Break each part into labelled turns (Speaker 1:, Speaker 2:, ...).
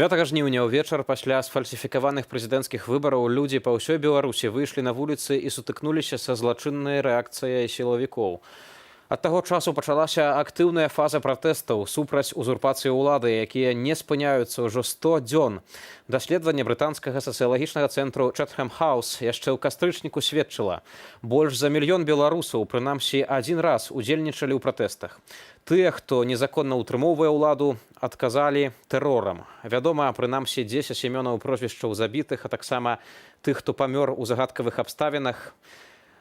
Speaker 1: 5 жніўня ўвечар пасля сфальсіфікаваных прэзідэнцкіх выбараў людзі па ўсёй Беларусі выйшлі на вуліцы і сутыкнуліся са злачыннай рэакцыяй сілавікоў. Ад таго часу пачалася актыўная фаза пратэстаў супраць узурпацыі ўлады, якія не спыняюцца ўжо 100 дзён. Даследаванне брытанскага сацыялагічнага цэнтру Chatham House яшчэ ў кастрычніку сведчыла. Больш за мільён беларусаў, прынамсі, адзін раз удзельнічалі ў пратэстах. Тыя, хто незаконна ўтрымоўвае ўладу, адказалі тэрорам. Вядома, прынамсі 10 імёнаў прозвішчаў забітых, а таксама тых, хто памёр у загадкавых абставінах.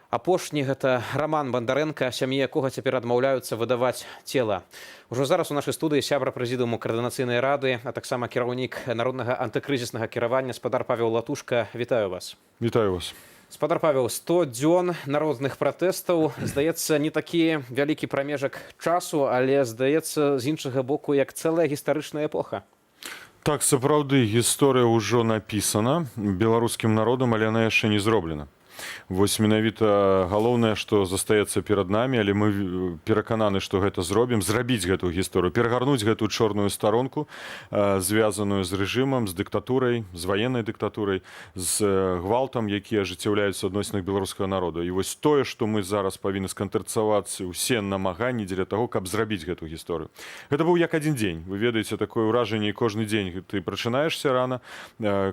Speaker 1: Апошні гэта Раман Бандарэнка, сям'і якога цяпер адмаўляюцца выдаваць цела. Ужо зараз у нашай студыі сябра прэзідыуму Каардынацыйнай рады, а таксама кіраўнік народнага антыкрызіснага кіравання спадар Павел Латушка. Вітаю вас.
Speaker 2: Вітаю вас.
Speaker 1: Спадар Павел, 100 дзён народных пратэстаў, здаецца, не такі вялікі прамежак часу, але, здаецца, з іншага боку, як цэлая гістарычная эпоха.
Speaker 2: Так, сапраўды, гісторыя ўжо напісана беларускім народам, але яна яшчэ не зроблена. Вось менавіта галоўнае, што застаецца перад намі, але мы перакананы, што гэта зробім, зрабіць гэтую гісторыю, перагарнуць гэтую чорную старонку, звязаную з рэжымам, з дыктатурай, з ваеннай дыктатурай, з гвалтам, які ажыццяўляюцца ў адносінах беларускага народа. І вось тое, што мы зараз павінны сканцэнтраваць усе намаганні дзеля таго, каб зрабіць гэту гісторыю. Гэта быў як адзін дзень. Вы ведаеце, такое ўражанне, кожны дзень ты прачынаешся рана,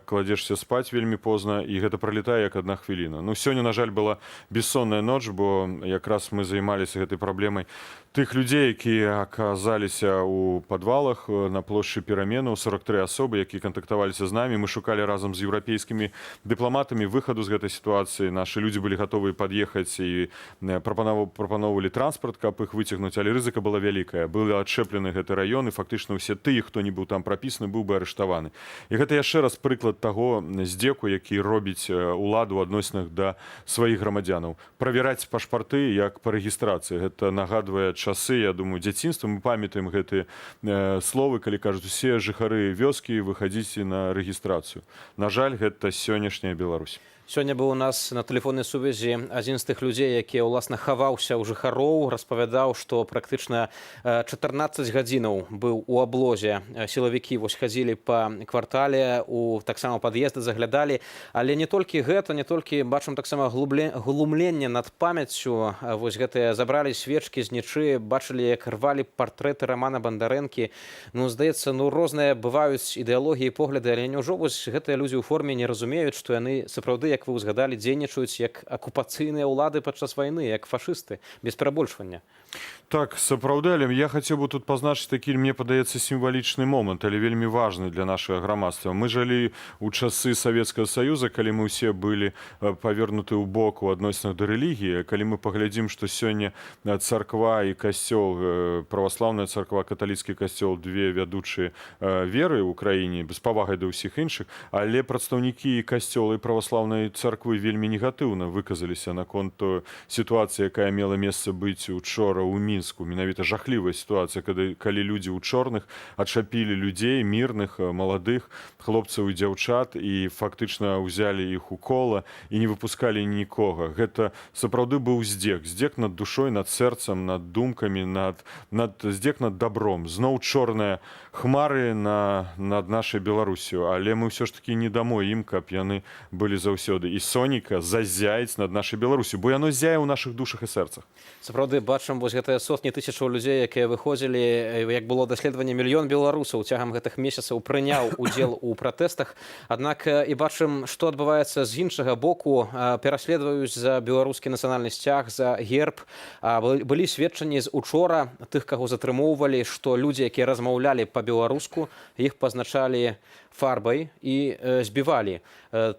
Speaker 2: кладзешся спаць вельмі позна, і гэта пралетае як адна хвіліна. Сёння, на жаль, была бессонная ноч, бо якраз мы займаліся гэтай праблемай тых людзей, якія аказаліся ў падвалах на плошчы Пераменаў, 43 асобы, якія кантактаваліся з намі. Мы шукалі разам з еўрапейскімі дыпламатамі выхаду з гэтай сітуацыі. Нашы людзі былі гатовы пад'ехаць і прапаноўвалі транспарт, каб іх выцягнуць, але рызыка была вялікая. Былі адчэплены гэты раён, і фактычна ўсе тыя, хто не быў там прапісаны, быў бы арыштаваны. І гэта яшчэ раз прыклад таго здзеку, які робіць уладу ў адносінах да сваіх грамадзянаў. Правяраць пашпарты як па рэгістрацыі. Гэта нагадвае часы, я думаю, дзяцінства. Мы памятаем гэтыя словы, калі кажуць, усе жыхары вёскі, выхадзіце на рэгістрацыю. На жаль, гэта сённяшняя Беларусь.
Speaker 1: Сёння быў у нас на тэлефоннай сувязі адзін з тых людзей, які, ўласна, хаваўся ў жыхароў, распавядаў, што практычна 14 гадзінаў быў у аблозе. Сілавікі вось хадзілі па квартале, таксама пад'езды заглядалі. Але не толькі гэта, не толькі бачым таксама глумленне над памяццю. Вось гэтыя забралі свечкі з нічы, бачылі, як рвалі партрэты Рамана Бандарэнкі. Здаецца, розныя бываюць ідэалогіі і погляды, але няўжо вось гэтыя людзі ў форме не разумеюць, што яны сапраўды, як вы ўзгадалі, дзейнічаюць як акупацыйныя ўлады падчас вайны, як фашысты, без перабольшвання.
Speaker 2: Так, сапраўды, але я хацеў бы тут пазначыць такі, мне падаецца, сімвалічны момант, але вельмі важны для нашага грамадства. Мы жылі ў часы Савецкага Саюза, калі мы ўсе былі павернуты ў бок у адносінах да рэлігіі. Калі мы паглядзім, што сёння царква і касцёл, праваслаўная царква, каталіцкі касцёл, две вядучыя веры ў краіне, без павагай да ўсіх іншых, але прадстаўнікі касцёла і праваслаўнай царквы вельмі негатыўна выказаліся наконт той сітуацыі, якая мела месца быць учора ў Мінску. Менавіта жахлівая сітуацыя, калі людзі ў чорных адчапілі людзей, мірных, маладых, хлопцаў і дзяўчат, і фактычна ўзялі іх у кола і не выпускалі нікога. Гэта сапраўды быў здзек. Здзек над душой, над сэрцам, над думкамі, здзек над дабром. Зноў чорныя хмары над нашай Беларусю. Але мы ўсё ж такі не дамо ім, каб яны былі заўсёды. І сонейка зазяіць над нашай Беларусю, бо яно зяе ў нашых душах і сэрцах.
Speaker 1: Сапраўды, бачым вось гэтыя сотні тысячаў людзей, якія выходзілі, як было даследаванне, мільён беларусаў цягам гэтых месяцаў прыняў удзел у пратэстах. Аднак і бачым, што адбываецца з іншага боку. Пераследуюць за беларускі нацыянальны сцяг, за герб. Былі сведчанні з учора тых, каго затрымоўвалі, што людзі, якія размаўлялі па-беларуску, іх пазначалі фарбай і збівалі.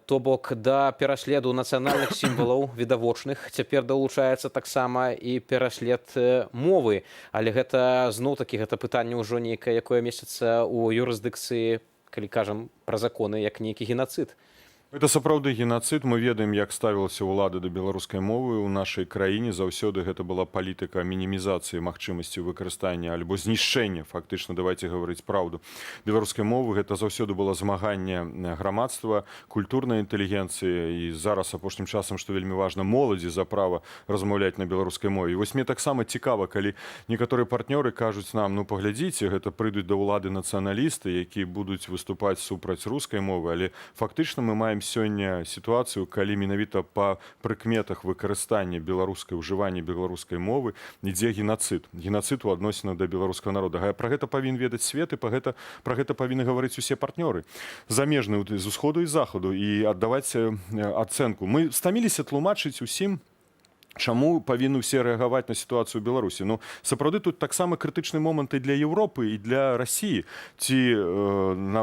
Speaker 1: То бок, да пераследу нацыянальных сімвалаў відавочных цяпер далучаецца таксама і пераслед мовы. Але гэта зноў-такі гэта пытанне ўжо нейкае, якое месяца ў юрысдыкцыі, калі кажам пра законы, як нейкі генацыд.
Speaker 2: Это сапраўды геноцид. Мы ведаем, як ставілася ўлада да беларускай мовы ў нашай краіне. Заўсёды гэта была палітыка мінімізацыі магчымасці выкарыстання альбо знішчэння, фактычна, давайте гаварыць праўду, беларускай мовы. Гэта заўсёды было змаганне грамадства, культурнай інтэлігенцыі, і зараз апошнім часам, што вельмі важна, моладзі за права размаўляць на беларускай мове. І вось мне таксама цікава, калі некаторыя партнёры кажуць нам: ну паглядзіце, гэта прыйдуць да ўлады нацыяналісты, якія будуць выступаць супраць рускай мовы, але фактычна мы маем сёння сітуацыю, калі менавіта па прыкметах выкарыстання беларускай, ужывання беларускай мовы ідзе геноцид. Геноцид у адносінах да беларускага народа. Пра гэта павінен ведаць свет, і пра гэта павінны гаварыць усе партнёры замежныя з усходу і захаду, і аддаваць ацэнку. Мы стаміліся тлумачыць усім, чаму павінны ўсе рэагаваць на сітуацыю ў Беларусі. Ну, сапраўды тут таксама крытычны момант і для Еўропы, і для Расіі. Ці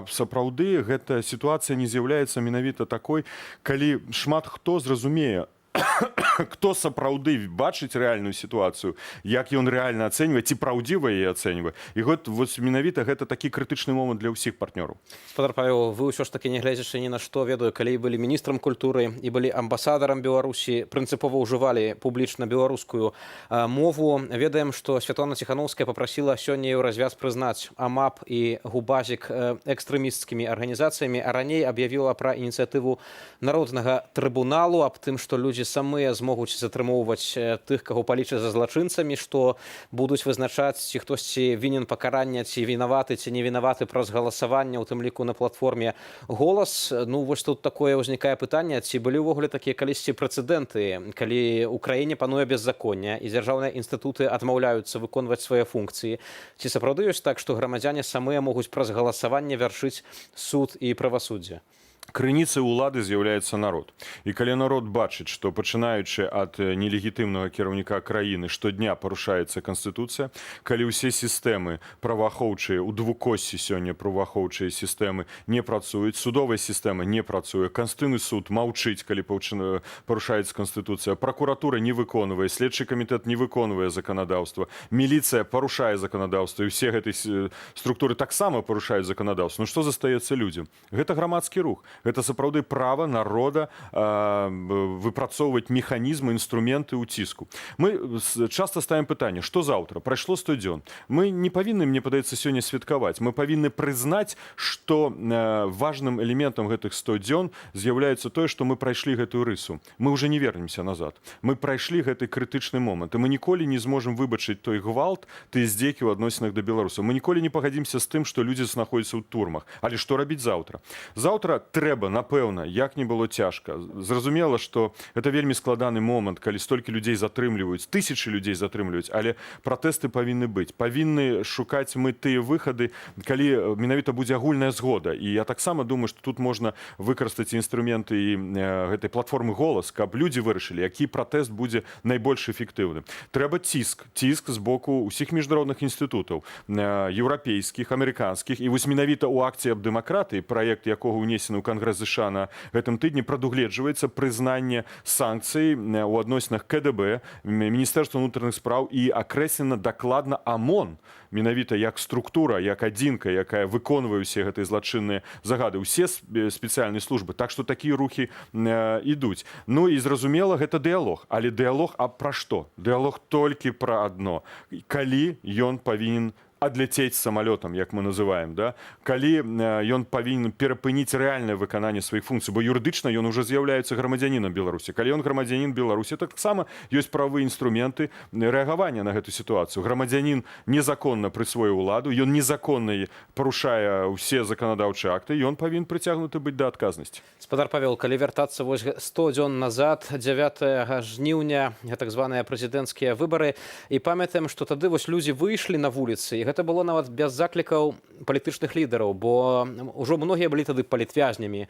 Speaker 2: сапраўды гэта сітуацыя не з'яўляецца менавіта такой, калі шмат хто зразумее, хто сапраўды бачыць рэальную сітуацыю, як ён рэальна ацэньвае, ці праўдзіва яе ацэньвае. І вось менавіта гэта такі крытычны момант для ўсіх партнёраў.
Speaker 1: Спадар Павел, вы ўсё ж такі, не гледзячы ні на што, ведаю, калі былі міністрам культуры і былі амбасадарам Беларусі, прынцыпова ўжывалі публічна беларускую мову. Ведаем, што Святлана Ціханаўская папрасіла сёння ў развяз прызнаць АМАП і Губазік экстрэмісцкімі арганізацыямі, а раней аб'явіла пра ініцыятыву Народнага трыбуналу аб тым, што людзі самыя змогуць затрымоўваць тых, каго палічаць за злачынцамі, што будуць вызначаць, ці хтосьці вінен пакарання, ці вінаваты, ці не вінаваты праз галасаванне, у тым ліку на платформе «Голас». Ну, вось тут такое ўзнікае пытанне, ці былі ўвогуле такія калісьці прэцэдэнты, калі ў краіне пануе беззаконне і дзяржаўныя інстытуты адмаўляюцца выконваць свае функцыі. Ці сапраўды ёсць так, што грамадзяне самыя могуць праз галасаванне вяршыць суд і правасуддзе?
Speaker 2: Крыніцай улады з'яўляецца народ. І калі народ бачыць, што пачынаючы ад нелегітымнага кіраўніка краіны штодня парушаецца Канстытуцыя, калі ўсе сістэмы праваахоўчыя, у двукоссі сёння праваахоўчыя сістэмы не працуюць, судовая сістэма не працуе, Канстытуцыйны суд маўчыць, калі парушаецца Канстытуцыя, пракуратура не выконвае, следчы камітэт не выконвае заканадаўства, міліцыя парушае заканадаўства, і ўсе гэтай структуры таксама парушаюць заканадаўства. Ну што застаецца людзям? Гэта грамадскі рух. Гэта сапраўды права народа выпрацоўваць механізмы, інструменты ўціску. Мы часта ставім пытанне, што заўтра? Прайшло 100 дзён. Мы не павінны, мне падаецца, сёння святкаваць. Мы павінны прызнаць, што важным элементам гэтых 100 дзён з'яўляецца тое, што мы прайшлі гэтую рысу. Мы ўжо не вернемся назад. Мы прайшлі гэты крытычны момант. І мы ніколі не зможам выбачыць той гвалт, тыя здзекі ў адносінах да беларусаў. Мы ніколі не пагадзімся з тым, што людзі знаходзяцца ў турмах. Але што рабіць заўтра? Заўтра трэба, напэўна, як не было цяжка. Зразумела, што гэта вельмі складаны момант, калі столькі людзей затрымліваюць, тысячы людзей затрымліваюць, але пратэсты павінны быць. Павінны шукаць мы тыя выхады, калі менавіта будзе агульная згода. І я таксама думаю, што тут можна выкарыстаць інструменты і гэтай платформы «Голас», каб людзі вырашылі, які пратэст будзе найбольш эфектыўным. Трэба ціск з боку ўсіх міжнародных інстытутаў, еўрапейскіх, амерыканскіх. І вось менавіта ў акцыі аб дэмакратыі, праект якога ўнесены ў Конгрэс США на гэтым тыдні, прадугледжваецца прызнанне санкцый у адносінах КДБ, Міністэрства ўнутраных спраў, і акрэслена дакладна АМОН, менавіта як структура, як адзінка, якая выконвае ўсе гэтыя злачынныя загады, усе спецыяльныя службы. Так што такія рухі ідуць. Ну і зразумела, гэта дыялог. Але дыялог, а пра што? Дыялог толькі пра адно. Калі ён павінен адляцець самалётам, як мы называем, да? Калі ён павінен перапыніць рэальнае выкананне сваіх функцый, бо юрыдычна ён уже з'яўляецца грамадзянінам Беларусі. Калі ён грамадзянін Беларусі, таксама ёсць правы інструменты рэагавання на гэту сітуацыю. Грамадзянін незаконна прысвоіў уладу, ён незаконна парушае ўсе заканадаўчыя акты, ён павінен прыцягнуты быць да адказнасці.
Speaker 1: Спадар Павел, калі вяртацца 100 дзён назад, 9 жніўня, так званыя прэзідэнцкія выбары, і памятаем, што тады вось людзі выйшлі на вуліцы, і гэта было нават без заклікаў палітычных лідараў, бо ўжо многія былі тады палітвязнямі.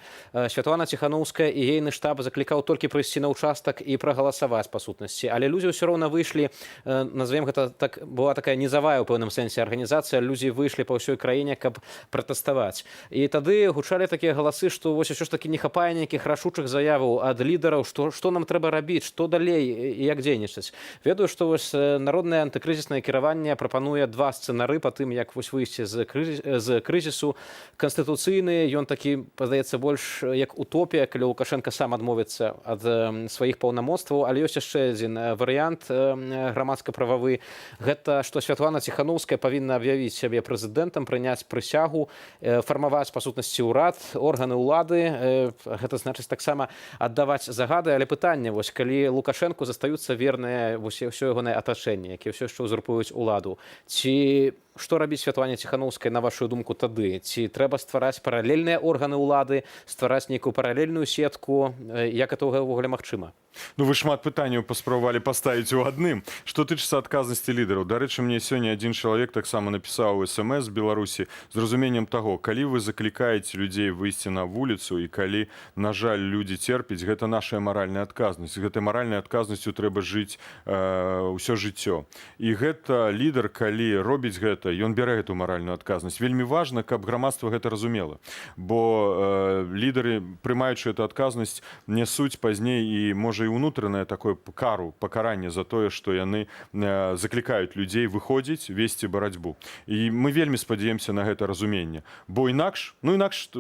Speaker 1: Святлана Ціханаўская і ейны штаб заклікаў толькі прыйсці на ўчастак і прагаласаваць па сутнасці. Але людзі ўсё роўна выйшлі, назовем гэта так, была такая нізавая ў пэўным сэнсе арганізацыя, людзі выйшлі па ўсёй краіне, каб пратэставаць. І тады гучалі такія галасы, што вось усё ж такі не хапае нейкіх рашучых заяваў ад лідараў, што нам трэба рабіць, што далей і як дзейнічаць. Ведаю, што вось народнае антыкрызіснае кіраванне прапануе два сцэнарыі сцэнары па тым, як вось выйсці з крызісу. Канстытуцыйны, ён такі, падаецца, больш як утопія, калі Лукашенко сам адмовіцца ад сваіх паўнамоцтваў, але ёсць яшчэ адзін варыянт грамадска-прававы. Гэта што Святлана Ціханаўская павінна аб'явіць сябе прэзідэнтам, прыняць прысягу, фармаваць па сутнасці ўрад, органы ўлады. Гэта значыць таксама аддаваць загады, але пытанне, вось, калі Лукашенку застаюцца верныя ўсё ягонае атачэнне, якія ўсё яшчэ ўзурпуюць уладу. Ці што рабіць Святлане Ціханаўскай, на вашу думку, тады? Ці трэба ствараць паралельныя органы ўлады, ствараць нейкую паралельную сетку? Як это ўвогуле магчыма?
Speaker 2: Ну, вы шмат пытанняў паспрабавалі паставіць у адным. Што тычыцца адказнасці лідараў. Дарэчы, мне сёння адзін чалавек таксама напісаў смс з Беларусі з разуменнем таго, калі вы заклікаеце людзей выйсці на вуліцу і калі, на жаль, людзі церпяць, гэта наша маральная адказнасць. Гэтай маральнай адказнасцю трэба жыць ўсё жыццё. І гэта лідар, калі робіць гэта, ён бярэ гэту маральную адказнасць. Вельмі важна, каб грамадства гэта разумела. Бо лідары, прымаючы эту адказнасць, нясуць пазней і, можа, і ўнутранае такое кару, пакаранне за тое, што яны заклікаюць людзей выходзіць, весці барацьбу. І мы вельмі спадзяемся на гэта разуменне. Бо інакш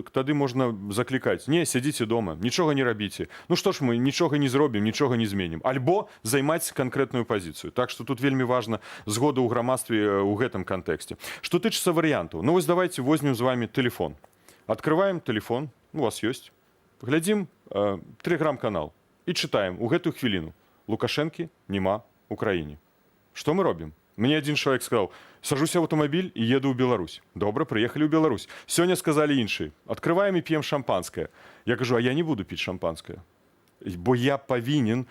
Speaker 2: тады можна заклікаць: не, сядзіце дома, нічога не рабіце. Ну што ж, мы нічога не зробім, нічога не зменім. Альбо займаць канкрэтную пазіцыю. Так што тут вельмі важна згода ў грамадстве ў гэтым кантэксце. Што тычыцца варыянтаў. Ну вось давайте возьмем з вами телефон. Открываем телефон, у вас ёсць. Глядзім Телеграм-канал. І чытаем у гэтую хвіліну: Лукашэнкі няма ў краіне. Што мы робім? Мне адзін чалавек сказаў: сажуся ў аўтамабіль і еду ў Беларусь. Добра, прыехалі ў Беларусь. Сёння сказалі іншыя: открываем і п'ем шампанское. Я кажу: а я не буду піць шампанское. Бо я павінен,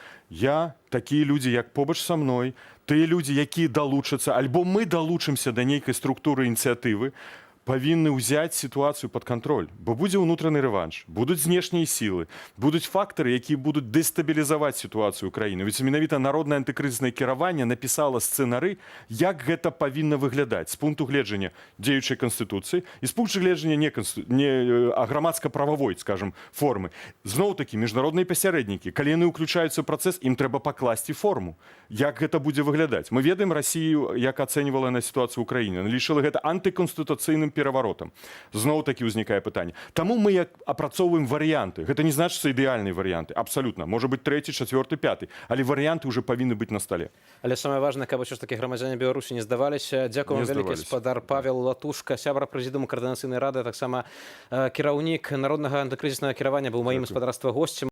Speaker 2: такія людзі, як побач са мной, тыя людзі, якія далучацца, альбо мы далучымся да нейкай структуры ініцыятывы, павінны ўзяць сітуацыю пад кантроль, бо будзе ўнутраны рэванш, будуць знешнія сілы, будуць фактары, якія будуць дэстабілізаваць сітуацыю ў краіне. Ведь менавіта народнае антыкрызіснае кіраванне напісала сцэнары, як гэта павінна выглядаць з пункту гледжання дзеючай канстытуцыі і з пункту гледжання грамадска-прававой, скажем, формы. Зноў-такі, міжнародныя пасярэднікі, калі яны ўключаюцца ў працэс, ім трэба пакласці форму. Як гэта будзе выглядаць? Мы ведаем Расію, як ацэньвала на сітуацыю ў краіне. Яна лічыла гэта антыканстытуцыйным пераваротам. Зноў-такі ўзнікае пытанне. Таму мы апрацоўваем варыянты. Гэта не значыцца ідэальныя варыянты. Абсалютна. Можа быць 3, 4, 5. Але варыянты ўжо павінны быць на стале.
Speaker 1: Але самае важнае, каб ўсё ж такі грамадзяне Беларусі не здаваліся. Дзякую вам вялікі, спадар Павел Латушка, сябра прэзідыуму Каардынацыйнай рады, таксама кіраўнік народнага антыкрызіснага кіравання, быў маім спадарства госцем.